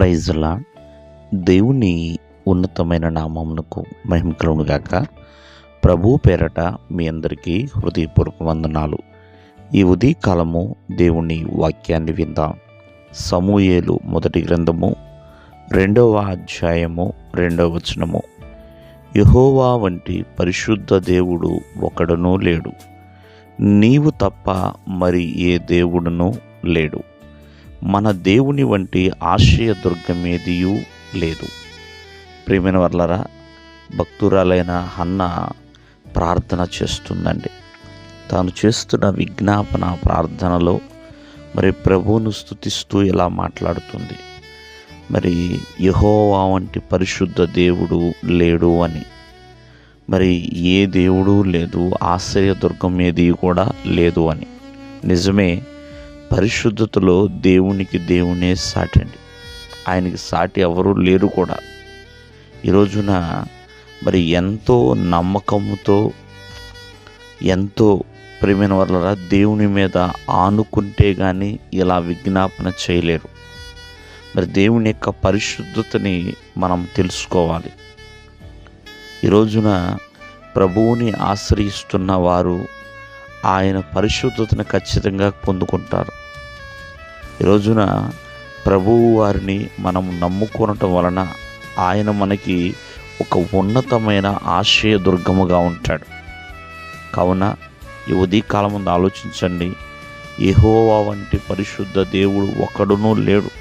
Praise lord. దేవుని ఉన్నతమైన నామమునకు మహిమ కలుగును గాక. ప్రభు పేరట మీ అందరికీ హృదయపూర్వక వందనాలు. ఈ ఉదయకాలము దేవుని వాక్యాన్ని విందాం. సమూయేలు మొదటి గ్రంథము 2వ అధ్యాయము 2వ వచనము. యెహోవా వంటి పరిశుద్ధ దేవుడు ఒకడునూ లేడు, నీవు తప్ప మరి ఏ దేవుడునూ లేడు. మన దేవుని వంటి ఆశ్రయదుర్గమేదియూ లేదు. ప్రియమైన వర్లరా, భక్తురాలైన హన్న ప్రార్థన చేస్తుందండి. తాను చేస్తున్న విజ్ఞాపన ప్రార్థనలో మరి ప్రభువును స్తుతిస్తూ ఇలా మాట్లాడుతుంది. మరి యెహోవా వంటి పరిశుద్ధ దేవుడు లేడు అని. మరి ఏ దేవుడు లేదు, ఆశ్రయదుర్గం ఏది కూడా లేదు అని. నిజమే, పరిశుద్ధతలో దేవునే సాటి అండి. ఆయనకి సాటి ఎవరూ లేరు కూడా. ఈ రోజున మరి ఎంతో నమ్మకంతో, ఎంతో ప్రియమైన వాళ్ళ దేవుని మీద ఆనుకుంటే కానీ ఇలా విజ్ఞాపన చేయలేరు. మరి దేవుని యొక్క పరిశుద్ధతని మనం తెలుసుకోవాలి. ఈ రోజున ప్రభువుని ఆశ్రయిస్తున్న వారు ఆయన పరిశుద్ధతను ఖచ్చితంగా పొందుకుంటారు. ఈ రోజున ప్రభువు వారిని మనం నమ్ముకోవటం వలన ఆయన మనకి ఒక ఉన్నతమైన ఆశ్రయదుర్గముగా ఉంటాడు. కావున ఈ ఉదయకాలం ముందు ఆలోచించండి. యెహోవా వంటి పరిశుద్ధ దేవుడు ఒకడునూ లేడు.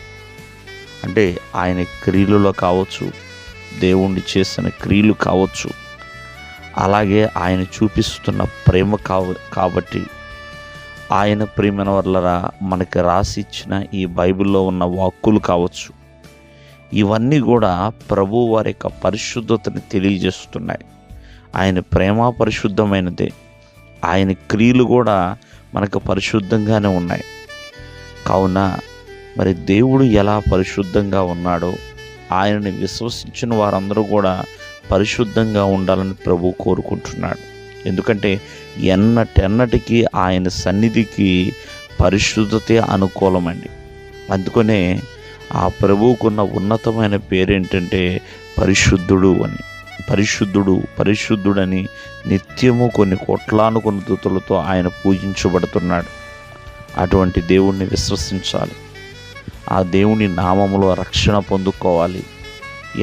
అంటే ఆయన క్రియలలో కావచ్చు, దేవుణ్ణి చేసిన క్రియలు కావచ్చు, అలాగే ఆయన చూపిస్తున్న ప్రేమ కాబట్టి ఆయన ప్రియమైన వల్లరా మనకి రాసి ఇచ్చిన ఈ బైబిల్లో ఉన్న వాక్కులు కావచ్చు, ఇవన్నీ కూడా ప్రభు వారి యొక్క పరిశుద్ధతని తెలియజేస్తున్నాయి. ఆయన ప్రేమ పరిశుద్ధమైనదే, ఆయన క్రియలు కూడా మనకు పరిశుద్ధంగానే ఉన్నాయి. కావున మరి దేవుడు ఎలా పరిశుద్ధంగా ఉన్నాడో ఆయనని విశ్వసించిన వారందరూ కూడా పరిశుద్ధంగా ఉండాలని ప్రభు కోరుకుంటున్నాడు. ఎందుకంటే ఎన్నటికి ఆయన సన్నిధికి పరిశుద్ధతే అనుకూలమండి. అందుకనే ఆ ప్రభువుకున్న ఉన్నతమైన పేరేంటంటే పరిశుద్ధుడు అని. పరిశుద్ధుడని నిత్యము కొన్ని కోట్లానుకొని స్తుతులతో ఆయన పూజించబడుతున్నాడు. అటువంటి దేవుణ్ణి విశ్వసించాలి. ఆ దేవుని నామములో రక్షణ పొందుకోవాలి.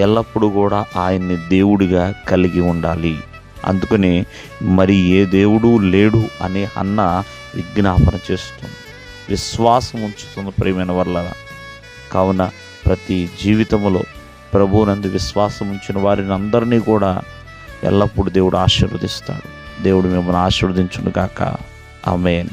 ఎల్లప్పుడూ కూడా ఆయన్ని దేవుడిగా కలిగి ఉండాలి. అందుకని మరి ఏ దేవుడు లేడు అని హన్న విజ్ఞాపన చేస్తుంది, విశ్వాసం ఉంచుతుంది. ప్రియమైన వల్ల కావున ప్రతి జీవితంలో ప్రభువునందు విశ్వాసం ఉంచిన వారిని అందరినీ కూడా ఎల్లప్పుడూ దేవుడు ఆశీర్వదిస్తాడు. దేవుడు మిమ్మల్ని ఆశీర్వదించును గాక. ఆమేన్.